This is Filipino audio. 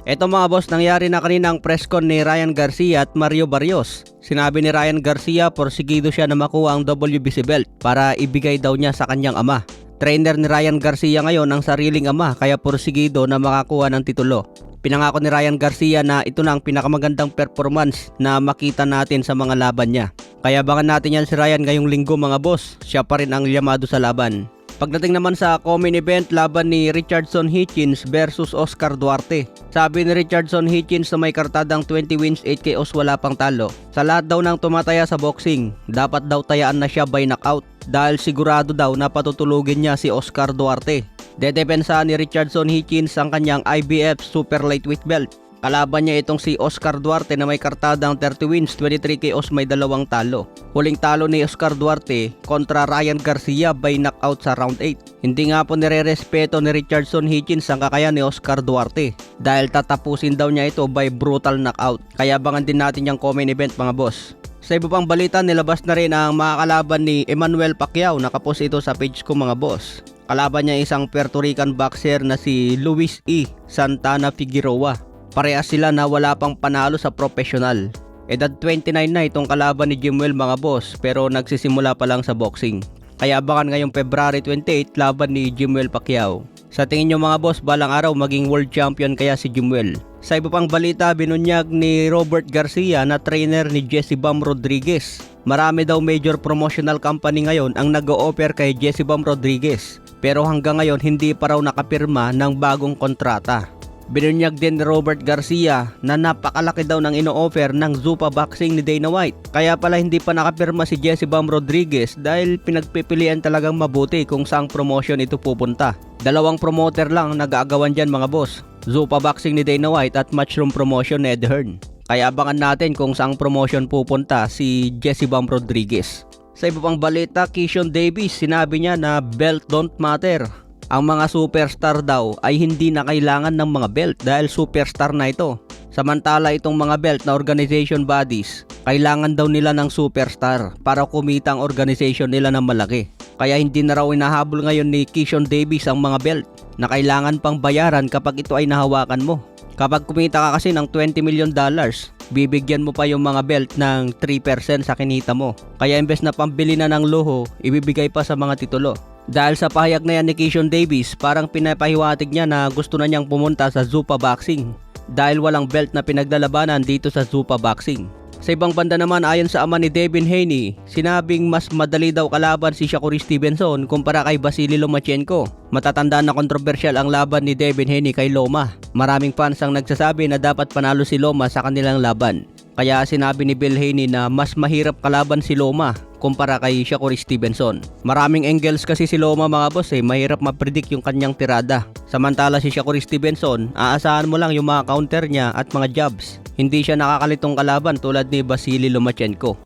Eto mga boss, nangyari na kaninang press con ni Ryan Garcia at Mario Barrios. Sinabi ni Ryan Garcia porsigido siya na makuha ang WBC belt para ibigay daw niya sa kanyang ama. Trainer ni Ryan Garcia ngayon ang sariling ama kaya porsigido na makakuha ng titulo. Pinangako ni Ryan Garcia na ito na ang pinakamagandang performance na makita natin sa mga laban niya. Kaya abangan natin yan si Ryan ngayong linggo mga boss, siya pa rin ang yamado sa laban. Pagdating naman sa co-main event, laban ni Richardson Hitchins versus Oscar Duarte. Sabi ni Richardson Hitchins na may kartadang 20 wins, 8 KOs, wala pang talo. Sa lahat daw ng tumataya sa boxing, dapat daw tayaan na siya by knockout dahil sigurado daw na patutulugin niya si Oscar Duarte. Dedepensahan ni Richardson Hitchins ang kanyang IBF Super Lightweight belt. Kalaban niya itong si Oscar Duarte na may kartadang 30 wins, 23 KOs, may 2 talo. Huling talo ni Oscar Duarte kontra Ryan Garcia by knockout sa round 8. Hindi nga po nire-respeto ni Richardson Hitchins ang kakayahan ni Oscar Duarte dahil tatapusin daw niya ito by brutal knockout. Kaya abangan din natin yung co-main event mga boss. Sa iba pang balita, nilabas na rin ang mga kalaban ni Emmanuel Pacquiao. Nakapost ito sa page ko mga boss. Kalaban niya isang Puerto Rican boxer na si Luis E. Santana Figueroa. Parehas sila na wala pang panalo sa professional. Edad 29 na itong kalaban ni Jimwell mga boss, pero nagsisimula pa lang sa boxing. Kaya abangan ngayong February 28 laban ni Jimwell Pacquiao. Sa tingin nyo mga boss, balang araw maging world champion kaya si Jimwell? Sa iba pang balita, binunyag ni Robert Garcia na trainer ni Jesse Bam Rodriguez. Marami daw major promotional company ngayon ang nag-o-offer kay Jesse Bam Rodriguez. Pero hanggang ngayon hindi pa raw nakapirma ng bagong kontrata. Binunyag din ni Robert Garcia na napakalaki daw ng ino-offer ng Zuffa Boxing ni Dana White. Kaya pala hindi pa nakapirma si Jesse Bam Rodriguez dahil pinagpipilian talagang mabuti kung saang promotion ito pupunta. Dalawang promoter lang nag-aagawan dyan mga boss. Zuffa Boxing ni Dana White at Matchroom Promotion ni Ed Hearn. Kaya abangan natin kung saang promotion pupunta si Jesse Bam Rodriguez. Sa iba pang balita, Keyshawn Davis sinabi niya na belt don't matter. Ang mga superstar daw ay hindi na kailangan ng mga belt dahil superstar na ito. Samantala itong mga belt na organization bodies, kailangan daw nila ng superstar para kumita ang organization nila ng malaki. Kaya hindi na raw inahabol ngayon ni Keyshawn Davis ang mga belt na kailangan pang bayaran kapag ito ay nahawakan mo. Kapag kumita ka kasi ng $20 million, bibigyan mo pa yung mga belt ng 3% sa kinita mo. Kaya imbes na pambili na ng luho, ibibigay pa sa mga titulo. Dahil sa pahayag na yan ni Keyshawn Davis, parang pinapahiwatig niya na gusto na niyang pumunta sa Zuffa Boxing dahil walang belt na pinaglalabanan dito sa Zuffa Boxing. Sa ibang banda naman, ayon sa ama ni Devin Haney, sinabing mas madali daw kalaban si Shakur Stevenson kumpara kay Vasily Lomachenko. Matatandaan na kontrobersyal ang laban ni Devin Haney kay Loma. Maraming fans ang nagsasabi na dapat panalo si Loma sa kanilang laban. Kaya sinabi ni Bill Haney na mas mahirap kalaban si Loma kumpara kay Shakur Stevenson. Maraming angles kasi si Loma mga boss mahirap ma-predict yung kanyang tirada. Samantala si Shakur Stevenson, aasahan mo lang yung mga counter niya at mga jabs. Hindi siya nakakalitong kalaban tulad ni Vasily Lomachenko.